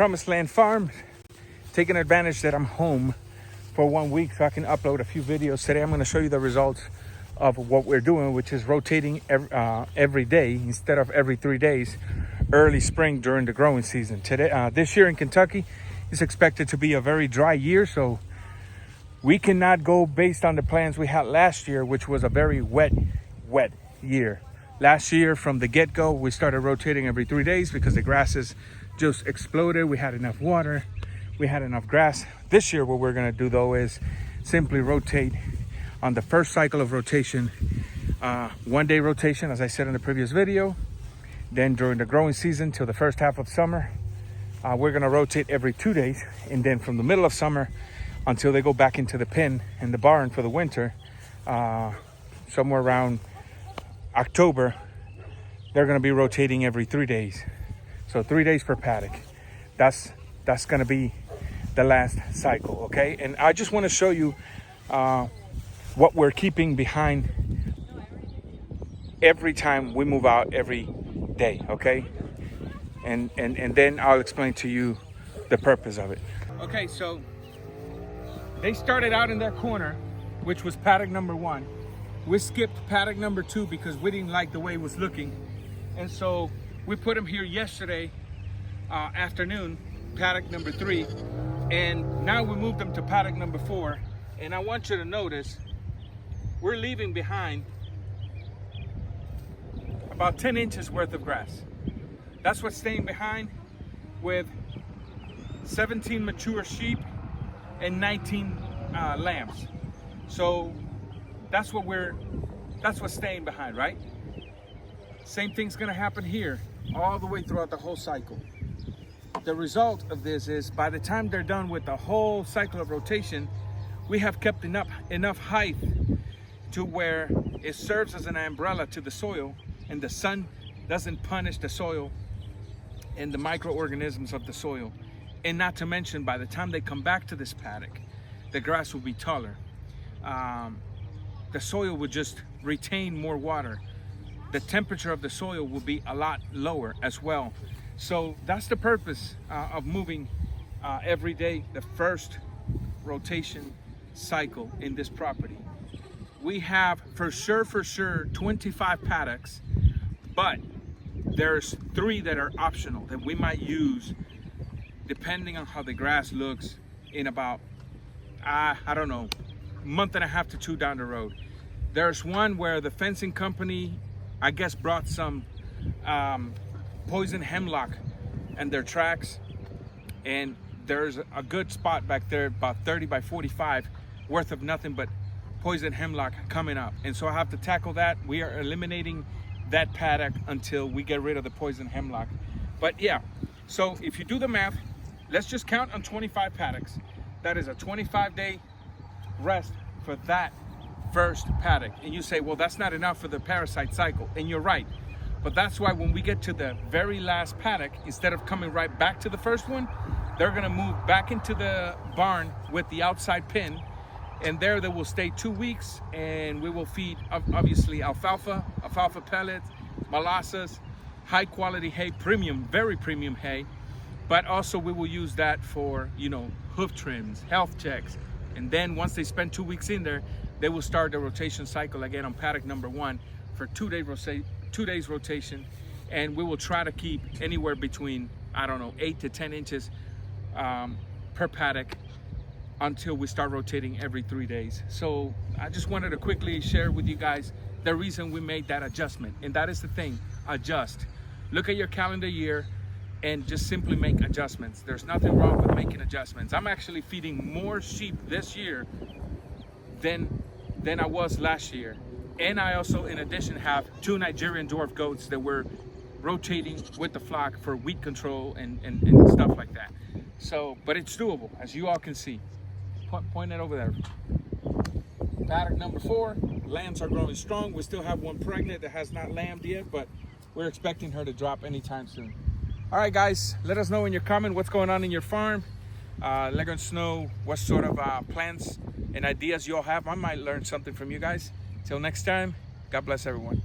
Promised Land Farm, taking advantage that I'm home for 1 week so I can upload a few videos. Today I'm going to show you the results of what we're doing, which is rotating every day instead of every 3 days, early spring during the growing season. This year in Kentucky is expected to be a very dry year, so we cannot go based on the plans we had last year, which was a very wet year. Last year from the get-go, we started rotating every 3 days because the grasses just exploded. We had enough water, we had enough grass. This year, what we're gonna do though is simply rotate on the first cycle of rotation, 1 day rotation, as I said in the previous video. Then during the growing season till the first half of summer, we're gonna rotate every 2 days. And then from the middle of summer until they go back into the pen in the barn for the winter, somewhere around October, they're going to be rotating every 3 days. So 3 days per paddock. That's going to be the last cycle, okay? And I just want to show you what we're keeping behind every time we move out every day, okay? And then I'll explain to you the purpose of it. Okay, so they started out in their corner, which was paddock number 1. We skipped paddock number 2 because we didn't like the way it was looking. And so we put them here yesterday afternoon, paddock number 3. And now we moved them to paddock number 4. And I want you to notice, we're leaving behind about 10 inches worth of grass. That's what's staying behind, with 17 mature sheep and 19 lambs. So that's what's staying behind, right? Same thing's gonna happen here all the way throughout the whole cycle. The result of this is by the time they're done with the whole cycle of rotation, we have kept enough height to where it serves as an umbrella to the soil, and the sun doesn't punish the soil and the microorganisms of the soil. And not to mention, by the time they come back to this paddock, the grass will be taller. The soil will just retain more water. The temperature of the soil will be a lot lower as well. So that's the purpose of moving every day, the first rotation cycle in this property. We have for sure 25 paddocks, but there's 3 that are optional that we might use depending on how the grass looks in about, I don't know, month and a half to 2 down the road. There's one where the fencing company, I guess, brought some Poison Hemlock and their tracks, and there's a good spot back there, about 30 by 45 worth of nothing but Poison Hemlock coming up. And so I have to tackle that. We are eliminating that paddock until we get rid of the Poison Hemlock. But yeah, so if you do the math, let's just count on 25 paddocks. That is a 25-day rest for that first paddock. And you say, well, that's not enough for the parasite cycle. And you're right. But that's why when we get to the very last paddock, instead of coming right back to the first one, they're going to move back into the barn with the outside pen. And there they will stay 2 weeks, and we will feed obviously alfalfa pellets, molasses, high quality hay, very premium hay. But also we will use that for, hoof trims, health checks. And then once they spend 2 weeks in there, they will start the rotation cycle again on paddock number 1 for 2 days rotation. And we will try to keep anywhere between, 8 to 10 inches per paddock until we start rotating every 3 days. So I just wanted to quickly share with you guys the reason we made that adjustment. And that is the thing, adjust. Look at your calendar year and just simply make adjustments. There's nothing wrong with making adjustments. I'm actually feeding more sheep this year than I was last year. And I also, in addition, have 2 Nigerian dwarf goats that we're rotating with the flock for weed control and stuff like that. So, but it's doable, as you all can see. Point it over there. Paddock number 4, lambs are growing strong. We still have one pregnant that has not lambed yet, but we're expecting her to drop anytime soon. All right, guys, let us know in your comment what's going on in your farm. Let us know what sort of plans and ideas you all have. I might learn something from you guys. Till next time, God bless everyone.